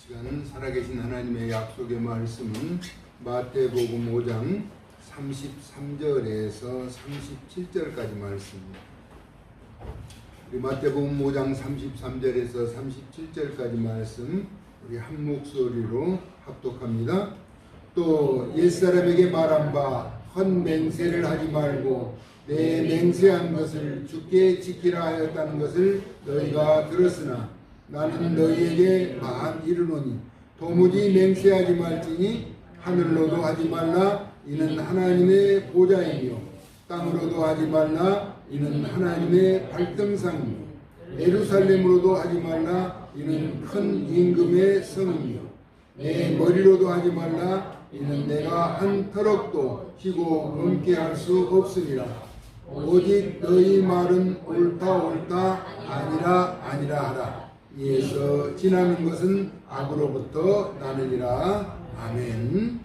시간 살아계신 하나님의 약속의 말씀은 마태복음 5장 33절에서 37절까지 말씀입니다. 우리 마태복음 5장 33절에서 37절까지 말씀 우리 한 목소리로 합독합니다. 또 옛사람에게 말한 바 헛맹세를 하지 말고 내 맹세한 것을 주께 지키라 하였다는 것을 너희가 들었으나 나는 너희에게 이르노니 도무지 맹세하지 말지니 하늘로도 하지 말라 이는 하나님의 보좌이며 땅으로도 하지 말라 이는 하나님의 발등상이며 예루살렘으로도 하지 말라 이는 큰 임금의 성이며 내 머리로도 하지 말라 이는 내가 한 터럭도 희고 넘게 할 수 없으니라. 오직 너희 말은 옳다 아니라 하라. 이에서 지나는 것은 악으로부터 나느니라. 아멘.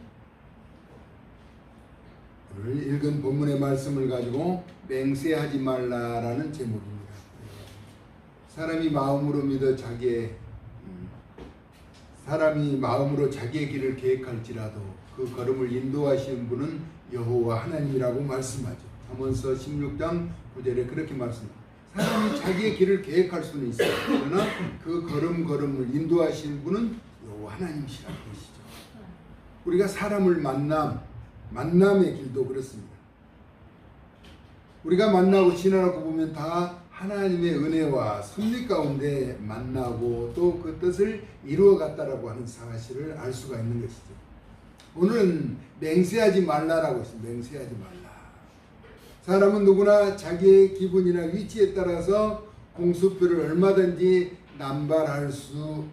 오늘 읽은 본문의 말씀을 가지고 맹세하지 말라라는 제목입니다. 사람이 마음으로 자기의 길을 계획할지라도 그 걸음을 인도하시는 분은 여호와 하나님이라고 말씀하죠. 잠언서 16장 9절에 그렇게 말씀합니다. 사람이 자기의 길을 계획할 수는 있어요. 그러나 그 걸음을 인도하시는 분은 여호와 하나님이시라는 것이죠. 우리가 사람을 만남의 길도 그렇습니다. 우리가 만나고 지나고 보면 다 하나님의 은혜와 섭리 가운데 만나고 또 그 뜻을 이루어갔다라고 하는 사실을 알 수가 있는 것이죠. 오늘은 맹세하지 말라라고 했습니다. 맹세하지 말라. 사람은 누구나 자기의 기분이나 위치에 따라서 공수표를 얼마든지 남발할 수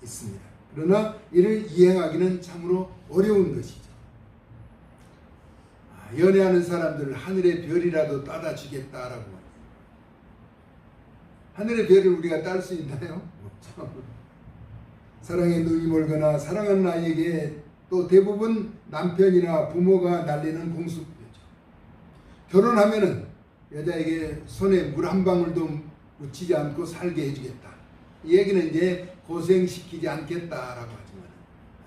있습니다. 그러나 이를 이행하기는 참으로 어려운 것이죠. 연애하는 사람들 하늘의 별이라도 따다 주겠다라고 합니다. 하늘의 별을 우리가 딸 수 있나요? 없죠. 사랑의 눈이 멀거나 사랑하는 아이에게 또 대부분 남편이나 부모가 날리는 공수표죠. 결혼하면은 여자에게 손에 물 한 방울도 묻히지 않고 살게 해주겠다. 이 얘기는 이제 고생시키지 않겠다라고 하지만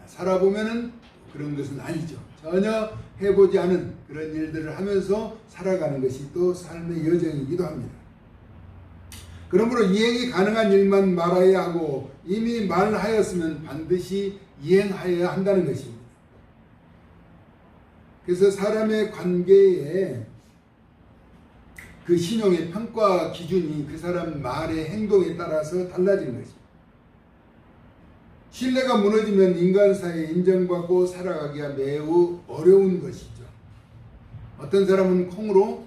살아보면은 그런 것은 아니죠. 전혀 해보지 않은 그런 일들을 하면서 살아가는 것이 또 삶의 여정이기도 합니다. 그러므로 이행이 가능한 일만 말해야 하고 이미 말하였으면 반드시 이행하여야 한다는 것입니다. 그래서 사람의 관계에 그 신용의 평가 기준이 그 사람 말의 행동에 따라서 달라지는 것입니다. 신뢰가 무너지면 인간 사이에 인정받고 살아가기가 매우 어려운 것이죠. 어떤 사람은 콩으로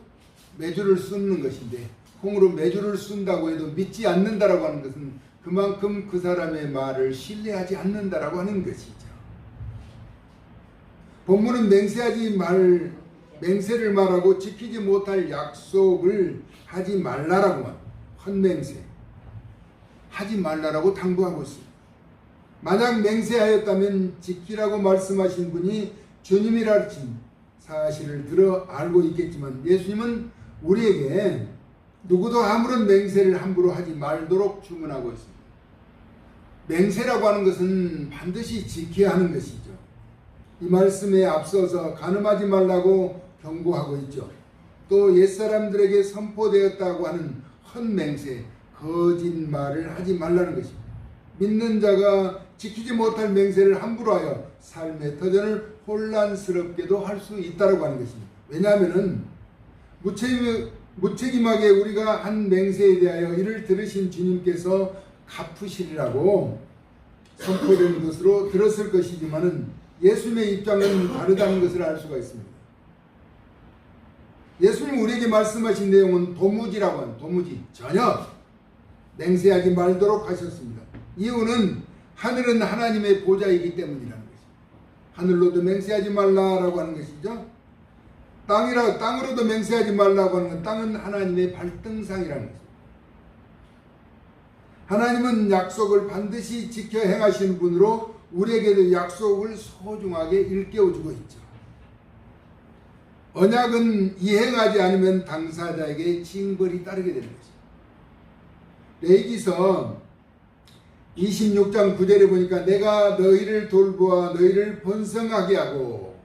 메주를 쑤는 것인데 콩으로 메주를 쏜다고 해도 믿지 않는다라고 하는 것은 그만큼 그 사람의 말을 신뢰하지 않는다라고 하는 것이죠. 본문은 맹세를 말하고 지키지 못할 약속을 하지 말라라고 합니다. 헛맹세 하지 말라라고 당부하고 있습니다. 만약 맹세하였다면 지키라고 말씀하신 분이 주님이라는 사실을 들어 알고 있겠지만 예수님은 우리에게 누구도 아무런 맹세를 함부로 하지 말도록 주문하고 있습니다. 맹세라고 하는 것은 반드시 지켜야 하는 것이죠. 이 말씀에 앞서서 간음하지 말라고 경고하고 있죠. 또 옛사람들에게 선포되었다고 하는 헛맹세, 거짓말을 하지 말라는 것입니다. 믿는 자가 지키지 못할 맹세를 함부로 하여 삶의 터전을 혼란스럽게도 할 수 있다고 하는 것입니다. 왜냐하면 무책임하게 우리가 한 맹세에 대하여 이를 들으신 주님께서 갚으시리라고 선포된 것으로 들었을 것이지만은 예수님의 입장은 다르다는 것을 알 수가 있습니다. 예수님 우리에게 말씀하신 내용은 도무지라고 하는 도무지 전혀 맹세하지 말도록 하셨습니다. 이유는 하늘은 하나님의 보좌이기 때문이라는 것입니다. 하늘로도 맹세하지 말라라고 하는 것이죠. 땅으로도 맹세하지 말라고 하는 건 땅은 하나님의 발등상이라는 것입니다. 하나님은 약속을 반드시 지켜 행하시는 분으로 우리에게도 약속을 소중하게 일깨워주고 있죠. 언약은 이행하지 않으면 당사자에게 징벌이 따르게 되는 것입니다. 레위기서 26장 9절에 보니까 내가 너희를 돌보아 너희를 번성하게 하고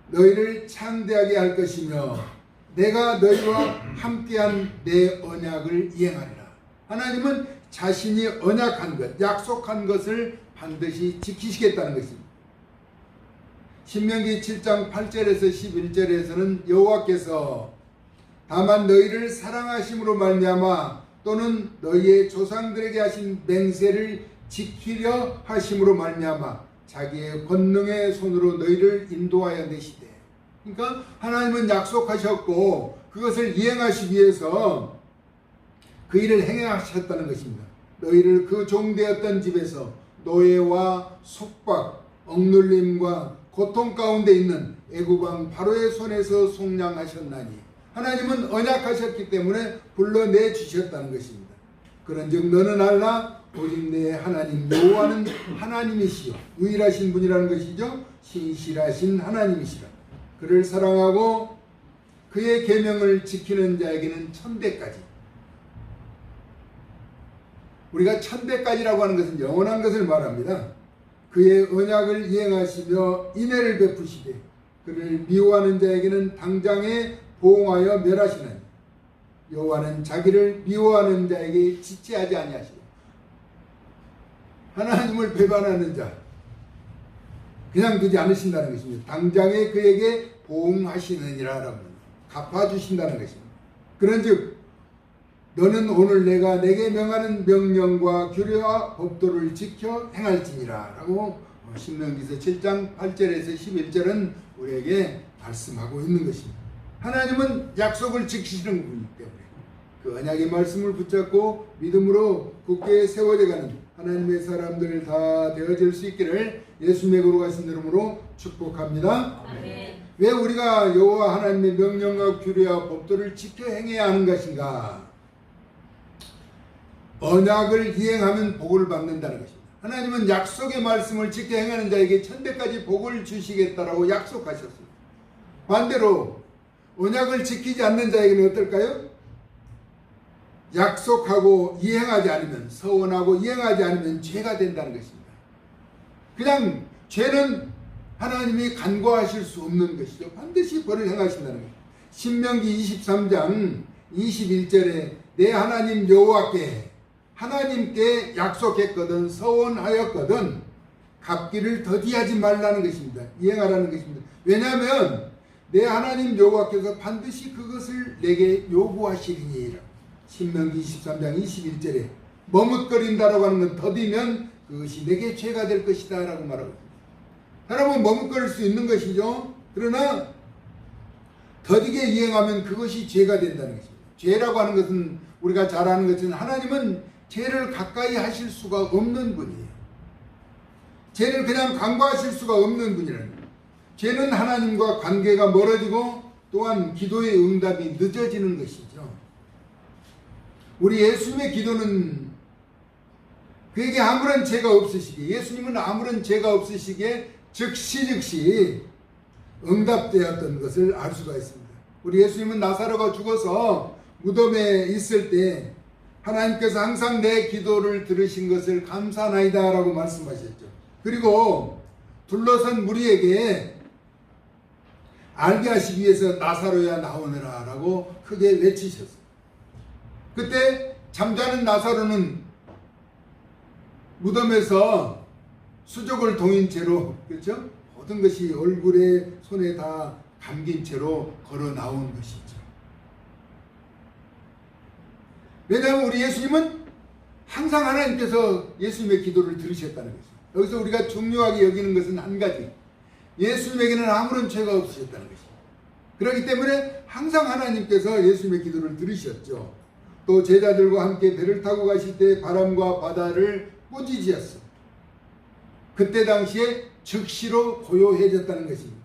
너희를 창대하게 할 것이며 내가 너희와 함께한 내 언약을 이행하리라. 하나님은 자신이 언약한 것, 약속한 것을 반드시 지키시겠다는 것입니다. 신명기 7장 8절에서 11절에서는 여호와께서 다만 너희를 사랑하심으로 말미암아 또는 너희의 조상들에게 하신 맹세를 지키려 하심으로 말미암아 자기의 권능의 손으로 너희를 인도하여 내시되, 그러니까 하나님은 약속하셨고 그것을 이행하시기 위해서 그 일을 행하셨다는 것입니다. 너희를 그 종되었던 집에서 노예와 속박, 억눌림과 고통 가운데 있는 애굽 왕 바로의 손에서 속량하셨나니 하나님은 언약하셨기 때문에 불러내 주셨다는 것입니다. 그런즉 너는 알라 오직 내 하나님 여호와는 하나님이시요 유일하신 분이라는 것이죠. 신실하신 하나님이시라. 그를 사랑하고 그의 계명을 지키는 자에게는 천대까지, 우리가 천대까지라고 하는 것은 영원한 것을 말합니다. 그의 언약을 이행하시며 인애를 베푸시되 그를 미워하는 자에게는 당장에 보응하여 멸하시나니 여호와는 자기를 미워하는 자에게 지체하지 아니하시고, 하나님을 배반하는 자 그냥 두지 않으신다는 것입니다. 당장에 그에게 보응하시느니라, 갚아주신다는 것입니다. 그런즉 너는 오늘 내가 내게 명하는 명령과 규례와 법도를 지켜 행할지니라 라고 신명기서 7장 8절에서 11절은 우리에게 말씀하고 있는 것입니다. 하나님은 약속을 지키시는 분이기 때문에 그 언약의 말씀을 붙잡고 믿음으로 굳게 세워져가는 하나님의 사람들 다 되어질 수 있기를 예수님의 거룩하신 이름으로 축복합니다. 아멘. 왜 우리가 여호와 하나님의 명령과 규례와 법도를 지켜 행해야 하는 것인가? 언약을 이행하면 복을 받는다는 것입니다. 하나님은 약속의 말씀을 지켜 행하는 자에게 천대까지 복을 주시겠다라고 약속하셨습니다. 반대로 언약을 지키지 않는 자에게는 어떨까요? 약속하고 이행하지 않으면, 서원하고 이행하지 않으면 죄가 된다는 것입니다. 그냥 죄는 하나님이 간과하실 수 없는 것이죠. 반드시 벌을 행하신다는 것입니다. 신명기 23장 21절에 내 하나님 여호와께 하나님께 약속했거든 서원하였거든 갚기를 더디하지 말라는 것입니다. 이행하라는 것입니다. 왜냐하면 내 하나님 여호와께서 반드시 그것을 내게 요구하시리니. 신명기 23장 21절에 머뭇거린다라고 하는 건 더디면 그것이 내게 죄가 될 것이다 라고 말하고 있습니다. 여러분 머뭇거릴 수 있는 것이죠. 그러나 더디게 이행하면 그것이 죄가 된다는 것입니다. 죄라고 하는 것은 우리가 잘 아는 것은 하나님은 죄를 가까이 하실 수가 없는 분이에요. 죄를 그냥 간과하실 수가 없는 분이라는 거예요. 죄는 하나님과 관계가 멀어지고 또한 기도의 응답이 늦어지는 것이죠. 우리 예수님의 기도는 그에게 아무런 죄가 없으시기에, 예수님은 아무런 죄가 없으시기에 즉시 응답되었던 것을 알 수가 있습니다. 우리 예수님은 나사로가 죽어서 무덤에 있을 때 하나님께서 항상 내 기도를 들으신 것을 감사하나이다 라고 말씀하셨죠. 그리고 둘러선 무리에게 알게 하시기 위해서 나사로야 나오너라 라고 크게 외치셨어요. 그때 잠자는 나사로는 무덤에서 수족을 동인 채로, 그렇죠? 모든 것이 얼굴에 손에 다 감긴 채로 걸어 나온 것이죠. 왜냐하면 우리 예수님은 항상 하나님께서 예수님의 기도를 들으셨다는 것이죠. 여기서 우리가 중요하게 여기는 것은 한 가지, 예수님에게는 아무런 죄가 없으셨다는 것이죠. 그렇기 때문에 항상 하나님께서 예수님의 기도를 들으셨죠. 또 제자들과 함께 배를 타고 가실 때 바람과 바다를 꾸짖으셨어. 그때 당시에 즉시로 고요해졌다는 것입니다.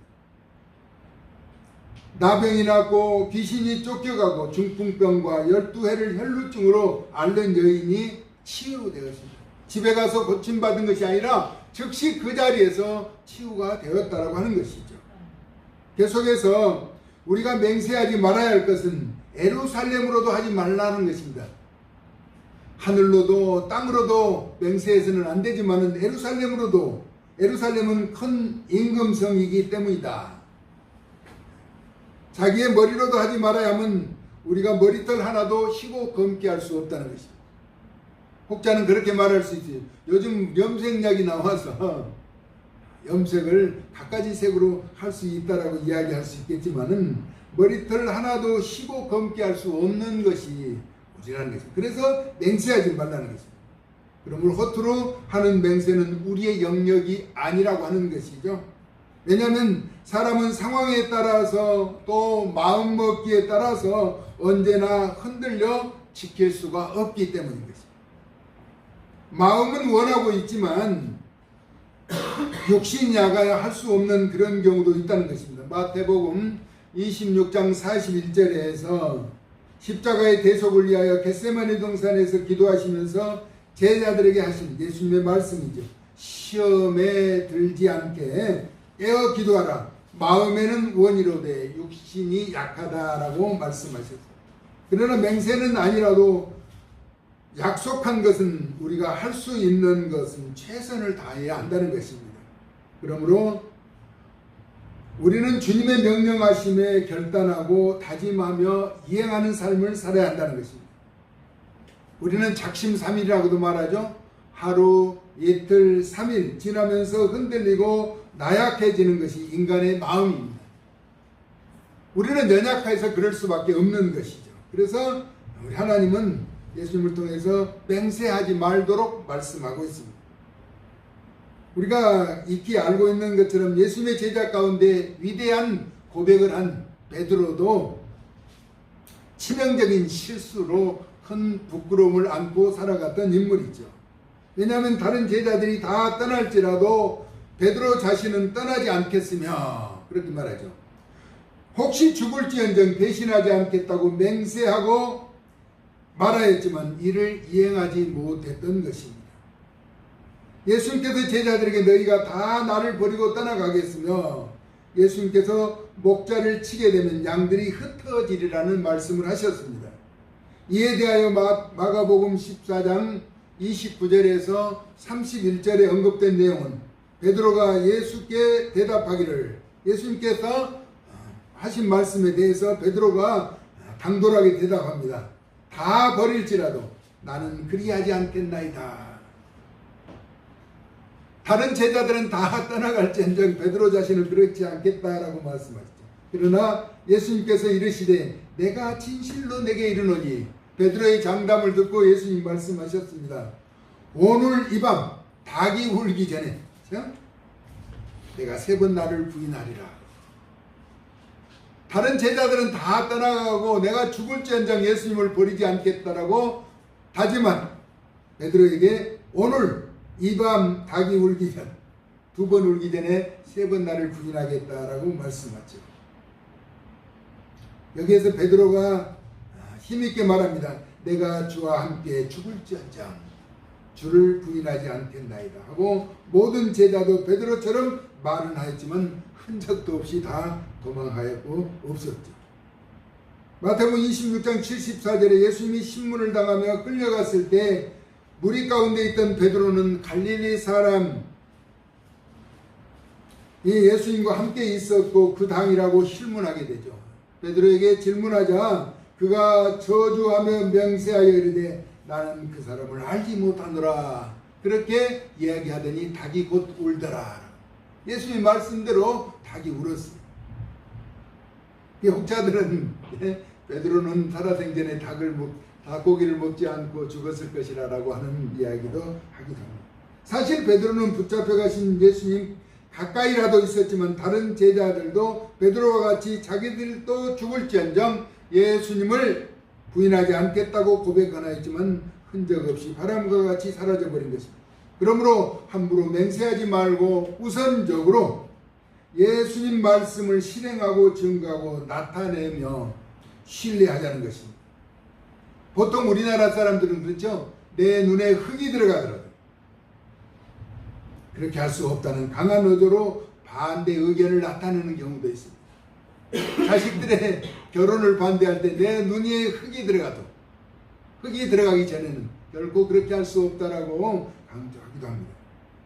나병이 났고 귀신이 쫓겨가고 중풍병과 12해를 혈루증으로 앓는 여인이 치유되었습니다. 집에 가서 고침받은 것이 아니라 즉시 그 자리에서 치유가 되었다라고 하는 것이죠. 계속해서 우리가 맹세하지 말아야 할 것은 예루살렘으로도 하지 말라는 것입니다. 하늘로도 땅으로도 맹세해서는 안 되지만은 예루살렘은 큰 임금성이기 때문이다. 자기의 머리로도 하지 말아야 하면 우리가 머리털 하나도 희고 검게 할 수 없다는 것입니다. 혹자는 그렇게 말할 수 있지. 요즘 염색약이 나와서 염색을 갖가지 색으로 할 수 있다라고 이야기할 수 있겠지만은 머리털 하나도 희고 검게 할 수 없는 것이 우리라는 것입니다. 그래서 맹세하지 말라는 것입니다. 그러므로 허투루 하는 맹세는 우리의 영역이 아니라고 하는 것이죠. 왜냐하면 사람은 상황에 따라서 또 마음먹기에 따라서 언제나 흔들려 지킬 수가 없기 때문인 것입니다. 마음은 원하고 있지만 육신이 야가야 할 수 없는 그런 경우도 있다는 것입니다. 마태복음 26장 41절에서 십자가의 대속을 위하여 겟세마네 동산에서 기도하시면서 제자들에게 하신 예수님의 말씀이죠. 시험에 들지 않게 깨어 기도하라. 마음에는 원이로되 육신이 약하다라고 말씀하셨어요. 그러나 맹세는 아니라도 약속한 것은 우리가 할 수 있는 것은 최선을 다해야 한다는 것입니다. 그러므로 우리는 주님의 명령하심에 결단하고 다짐하며 이행하는 삶을 살아야 한다는 것입니다. 우리는 작심삼일이라고도 말하죠. 하루, 이틀, 3일 지나면서 흔들리고 나약해지는 것이 인간의 마음입니다. 우리는 연약해서 그럴 수밖에 없는 것이죠. 그래서 우리 하나님은 예수님을 통해서 맹세하지 말도록 말씀하고 있습니다. 우리가 익히 알고 있는 것처럼 예수님의 제자 가운데 위대한 고백을 한 베드로도 치명적인 실수로 큰 부끄러움을 안고 살아갔던 인물이죠. 왜냐하면 다른 제자들이 다 떠날지라도 베드로 자신은 떠나지 않겠으며 그렇게 말하죠. 혹시 죽을지언정 배신하지 않겠다고 맹세하고 말하였지만 이를 이행하지 못했던 것입니다. 예수님께서 제자들에게 너희가 다 나를 버리고 떠나가겠으며 예수님께서 목자를 치게 되면 양들이 흩어지리라는 말씀을 하셨습니다. 이에 대하여 마가복음 14장 29절에서 31절에 언급된 내용은 베드로가 예수께 대답하기를 예수님께서 하신 말씀에 대해서 베드로가 당돌하게 대답합니다. 다 버릴지라도 나는 그리하지 않겠나이다. 다른 제자들은 다 떠나갈지언정 베드로 자신은 그렇지 않겠다라고 말씀하시죠. 그러나 예수님께서 이르시되 내가 진실로 내게 이르노니 베드로의 장담을 듣고 예수님 말씀하셨습니다. 오늘 이 밤 닭이 울기 전에 내가 3번 나를 부인하리라. 다른 제자들은 다 떠나가고 내가 죽을지언정 예수님을 버리지 않겠다라고 다짐한 베드로에게 오늘 이 밤 닭이 울기 전 2번 울기 전에 3번 나를 부인하겠다라고 말씀하죠. 여기에서 베드로가 힘있게 말합니다. 내가 주와 함께 죽을지언정 주를 부인하지 않겠나이다 하고 모든 제자도 베드로처럼 말은 하였지만 흔적도 없이 다 도망하였고 없었죠. 마태복음 26장 74절에 예수님이 신문을 당하며 끌려갔을 때 무리 가운데 있던 베드로는 갈릴리 사람 예수님과 함께 있었고 그 당이라고 실문하게 되죠. 베드로에게 질문하자 그가 저주하며 명세하여 이르되 나는 그 사람을 알지 못하노라. 그렇게 이야기하더니 닭이 곧 울더라. 예수님 말씀대로 닭이 울었어요. 혹자들은 베드로는 살아생전에 닭고기를 먹지 않고 죽었을 것이라고 하는 이야기도 하기도 합니다. 사실 베드로는 붙잡혀 가신 예수님 가까이라도 있었지만 다른 제자들도 베드로와 같이 자기들도 죽을지언정 예수님을 부인하지 않겠다고 고백하였지만 흔적 없이 바람과 같이 사라져버린 것입니다. 그러므로 함부로 맹세하지 말고 우선적으로 예수님 말씀을 실행하고 증거하고 나타내며 신뢰하자는 것입니다. 보통 우리나라 사람들은 그렇죠. 내 눈에 흙이 들어가더라도 그렇게 할 수 없다는 강한 의도로 반대 의견을 나타내는 경우도 있습니다. 자식들의 결혼을 반대할 때 내 눈에 흙이 들어가도 흙이 들어가기 전에는 결코 그렇게 할 수 없다라고 강조하기도 합니다.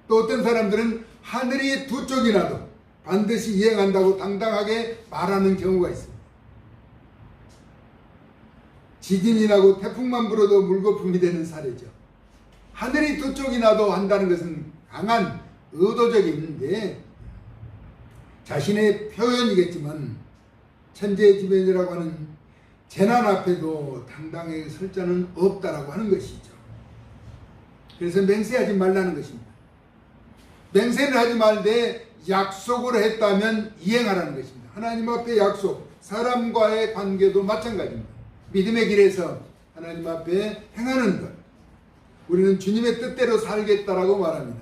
또 어떤 사람들은 하늘이 두 쪽이 나도 반드시 이행한다고 당당하게 말하는 경우가 있습니다. 지진이 나고 태풍만 불어도 물거품이 되는 사례죠. 하늘이 두 쪽이 나도 한다는 것은 강한 의도적인데 자신의 표현이겠지만 천재지변이라고 하는 재난 앞에도 당당하게 설 자는 없다라고 하는 것이죠. 그래서 맹세하지 말라는 것입니다. 맹세를 하지 말되 약속을 했다면 이행하라는 것입니다. 하나님 앞에 약속, 사람과의 관계도 마찬가지입니다. 믿음의 길에서 하나님 앞에 행하는 것. 우리는 주님의 뜻대로 살겠다라고 말합니다.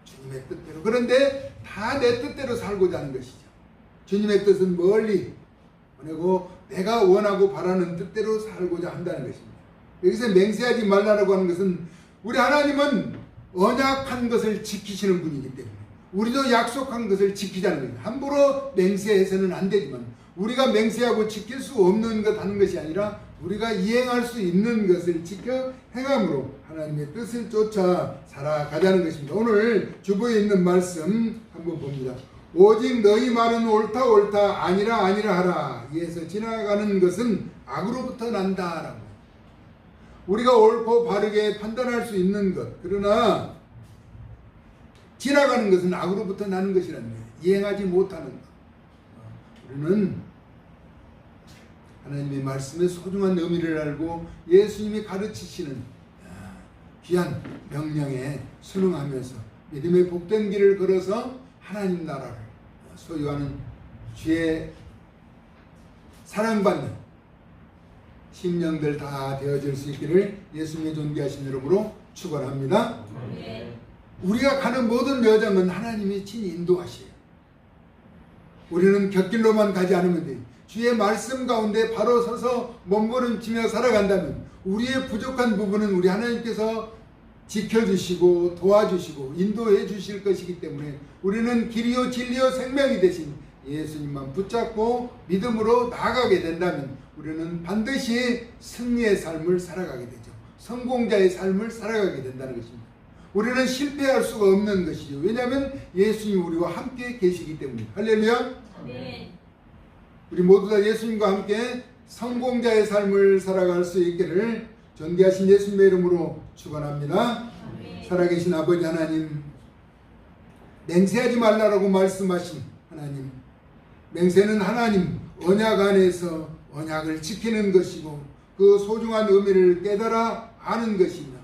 주님의 뜻대로. 그런데 다 내 뜻대로 살고자 하는 것이죠. 주님의 뜻은 멀리 보내고 내가 원하고 바라는 뜻대로 살고자 한다는 것입니다. 여기서 맹세하지 말라고 하는 것은 우리 하나님은 언약한 것을 지키시는 분이기 때문에 우리도 약속한 것을 지키자는 겁니다. 함부로 맹세해서는 안 되지만 우리가 맹세하고 지킬 수 없는 것 하는 것이 아니라 우리가 이행할 수 있는 것을 지켜 행함으로 하나님의 뜻을 쫓아 살아가자는 것입니다. 오늘 주보에 있는 말씀 한번 봅니다. 오직 너희 말은 옳다 옳다 아니라 아니라 하라. 이에서 지나가는 것은 악으로부터 난다라고. 우리가 옳고 바르게 판단할 수 있는 것, 그러나 지나가는 것은 악으로부터 나는 것이라는 거예요. 이행하지 못하는 것. 우리는 하나님의 말씀의 소중한 의미를 알고 예수님이 가르치시는 귀한 명령에 순응하면서 믿음의 복된 길을 걸어서 하나님 나라를 소유하는 주의 사랑받는 심령들 다 되어질 수 있기를 예수님의 존귀하신 이름으로 축원합니다. 우리가 가는 모든 여정은 하나님이 친히 인도하시에요. 우리는 곁길로만 가지 않으면 돼요. 주의 말씀 가운데 바로 서서 몸부림치며 살아간다면 우리의 부족한 부분은 우리 하나님께서 지켜주시고 도와주시고 인도해 주실 것이기 때문에 우리는 길이요 진리요 생명이 되신 예수님만 붙잡고 믿음으로 나아가게 된다면 우리는 반드시 승리의 삶을 살아가게 되죠. 성공자의 삶을 살아가게 된다는 것입니다. 우리는 실패할 수가 없는 것이죠. 왜냐하면 예수님이 우리와 함께 계시기 때문에. 할렐루야. 아멘. 우리 모두 다 예수님과 함께 성공자의 삶을 살아갈 수 있기를 존귀하신 예수님의 이름으로 축원합니다. 아멘. 살아계신 아버지 하나님, 맹세하지 말라라고 말씀하신 하나님, 맹세는 하나님 언약 안에서 언약을 지키는 것이고 그 소중한 의미를 깨달아 아는 것이며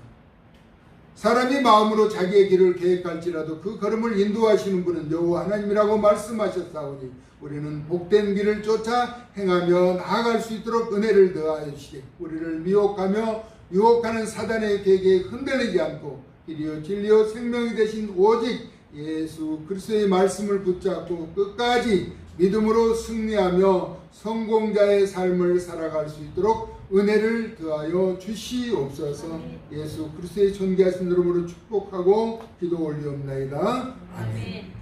사람이 마음으로 자기의 길을 계획할지라도 그 걸음을 인도하시는 분은 여호와 하나님이라고 말씀하셨사오니 우리는 복된 길을 쫓아 행하며 나아갈 수 있도록 은혜를 더하여 주시되 우리를 미혹하며 유혹하는 사단의 계획에 흔들리지 않고 길이요 진리요 생명이 되신 오직 예수 그리스도의 말씀을 붙잡고 끝까지 믿음으로 승리하며 성공자의 삶을 살아갈 수 있도록 은혜를 더하여 주시옵소서. 예수 그리스도의 존귀하신 이름으로 축복하고 기도 올리옵나이다. 아멘.